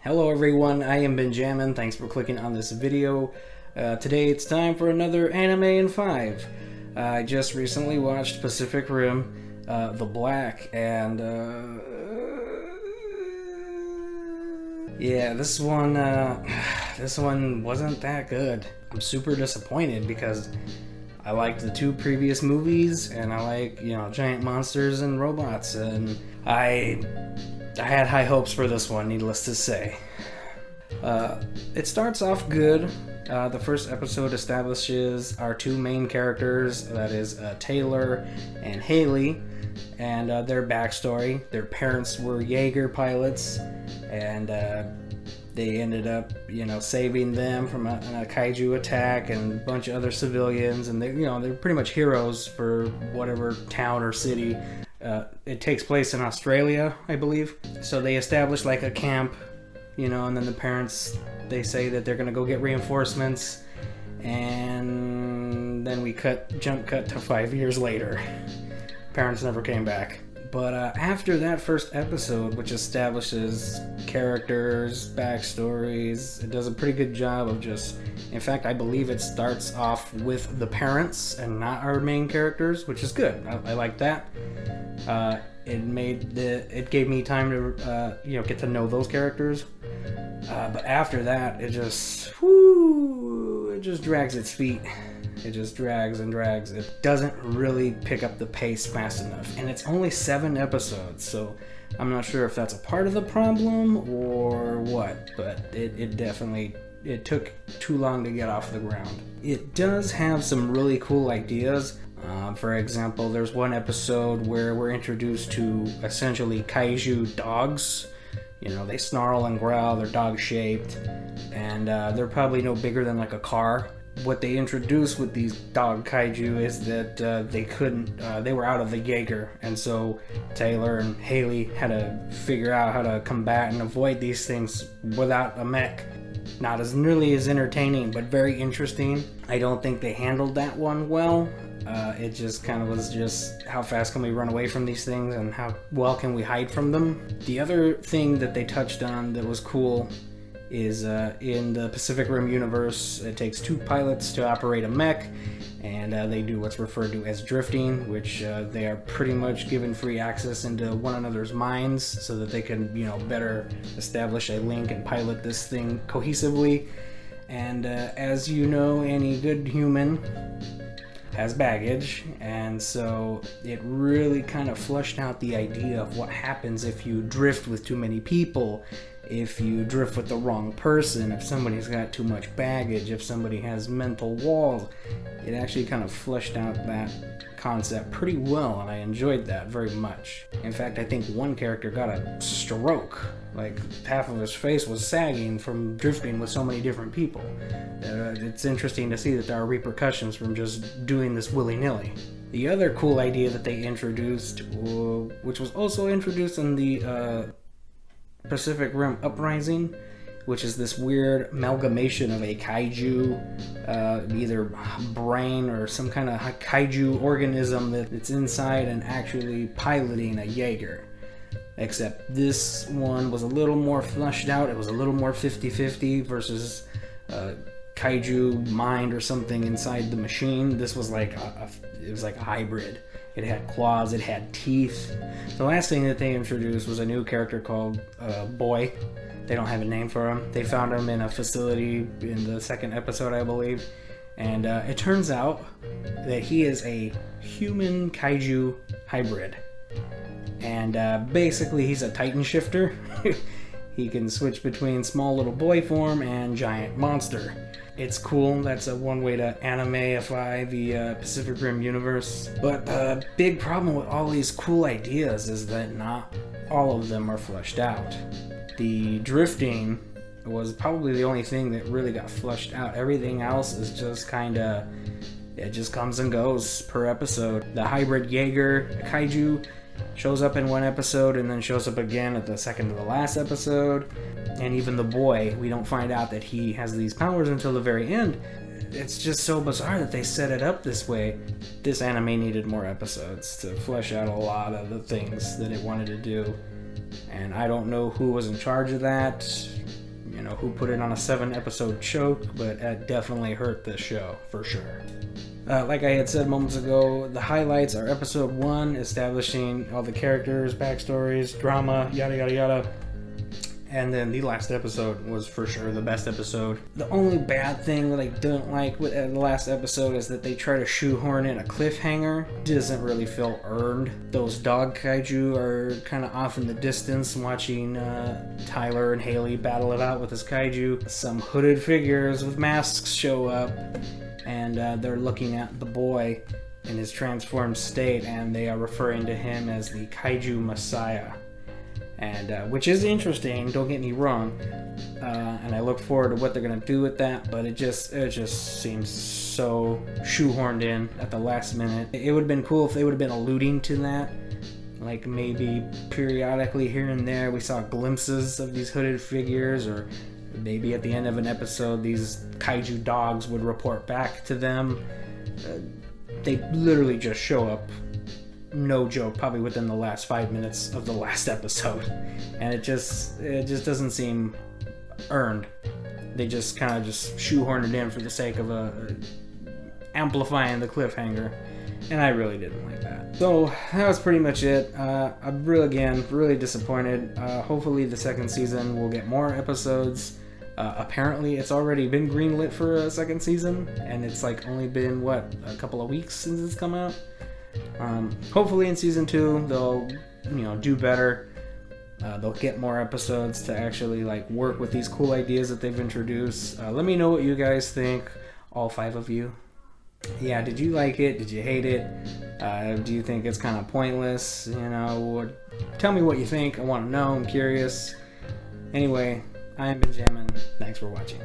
Hello everyone, I am Benjamin. Thanks for clicking on this video. Today it's time for another Anime in 5. I just recently watched Pacific Rim, The Black, and yeah, this one wasn't that good. I'm super disappointed because I liked the two previous movies, and I like, giant monsters and robots, and I had high hopes for this one, needless to say. It starts off good. The first episode establishes our two main characters, that is Taylor and Haley, and their backstory. Their parents were Jaeger pilots, and they ended up, saving them from a kaiju attack and a bunch of other civilians, and they're pretty much heroes for whatever town or city. It takes place in Australia, I believe. So they establish like a camp, and then the parents, they say that they're gonna go get reinforcements, and then we jump cut to 5 years later. Parents never came back. But after that first episode, which establishes characters, backstories, it does a pretty good job of in fact, I believe it starts off with the parents and not our main characters, which is good. I like that. It gave me time to, get to know those characters. But after that, it just drags its feet. It just drags and drags. It doesn't really pick up the pace fast enough. And it's only 7 episodes, so I'm not sure if that's a part of the problem or what, but it took too long to get off the ground. It does have some really cool ideas. For example, there's one episode where we're introduced to essentially kaiju dogs. They snarl and growl, they're dog-shaped, and they're probably no bigger than like a car. What they introduced with these dog kaiju is that they were out of the Jaeger, and so Taylor and Haley had to figure out how to combat and avoid these things without a mech. Not as nearly as entertaining, but very interesting. I don't think they handled that one well. It just kind of was just, how fast can we run away from these things and how well can we hide from them? The other thing that they touched on that was cool is in the Pacific Rim universe, it takes 2 pilots to operate a mech, and they do what's referred to as drifting, which they are pretty much given free access into one another's minds so that they can, better establish a link and pilot this thing cohesively. And as you know, any good human has baggage, and so it really kind of flushed out the idea of what happens if you drift with too many people, if you drift with the wrong person, if somebody's got too much baggage, if somebody has mental walls. It actually kind of fleshed out that concept pretty well, and I enjoyed that very much. In fact, I think one character got a stroke. Like, half of his face was sagging from drifting with so many different people. It's interesting to see that there are repercussions from just doing this willy-nilly. The other cool idea that they introduced, which was also introduced in the Pacific Rim Uprising, which is this weird amalgamation of a kaiju, either brain or some kind of kaiju organism that's inside and actually piloting a Jaeger. Except this one was a little more fleshed out. It was a little more 50-50 versus kaiju mind or something inside the machine. This was like a hybrid. It had claws, it had teeth. The last thing that they introduced was a new character called Boy. They don't have a name for him. They found him in a facility in the second episode, I believe. And it turns out that he is a human kaiju hybrid. And basically he's a Titan shifter. He can switch between small little boy form and giant monster. It's cool. That's one way to animeify the Pacific Rim universe. But the big problem with all these cool ideas is that not all of them are fleshed out. The drifting was probably the only thing that really got fleshed out. Everything else is just it just comes and goes per episode. The hybrid Jaeger kaiju shows up in one episode and then shows up again at the second to the last episode. And even the boy, we don't find out that he has these powers until the very end. It's just so bizarre that they set it up this way. This anime needed more episodes to flesh out a lot of the things that it wanted to do. And I don't know who was in charge of that, who put it on a 7-episode choke, but it definitely hurt the show, for sure. Like I had said moments ago, the highlights are episode 1, establishing all the characters, backstories, drama, yada yada yada. And then the last episode was for sure the best episode. The only bad thing that I don't like with the last episode is that they try to shoehorn in a cliffhanger. It doesn't really feel earned. Those dog kaiju are kind of off in the distance watching Tyler and Haley battle it out with this kaiju. Some hooded figures with masks show up, and they're looking at the boy in his transformed state, and they are referring to him as the Kaiju Messiah. And which is interesting, don't get me wrong, and I look forward to what they're gonna do with that, but it just seems so shoehorned in at the last minute. It would have been cool if they would have been alluding to that, like maybe periodically here and there we saw glimpses of these hooded figures, or maybe at the end of an episode these kaiju dogs would report back to them. They literally just show up, no joke, probably within the last 5 minutes of the last episode, and it just doesn't seem earned. They just kind of just shoehorned it in for the sake of amplifying the cliffhanger, and I really didn't like that. So that was pretty much it. I'm really disappointed. Hopefully the second season will get more episodes. Apparently it's already been greenlit for a second season, and it's like only been a couple of weeks since it's come out. Hopefully in season 2 they'll do better. They'll get more episodes to actually like work with these cool ideas that they've introduced. Let me know what you guys think, all 5 of you. Yeah, did you like it? Did you hate it? Do you think it's kind of pointless? Tell me what you think. I want to know. I'm curious. Anyway, I am Benjamin. Thanks for watching.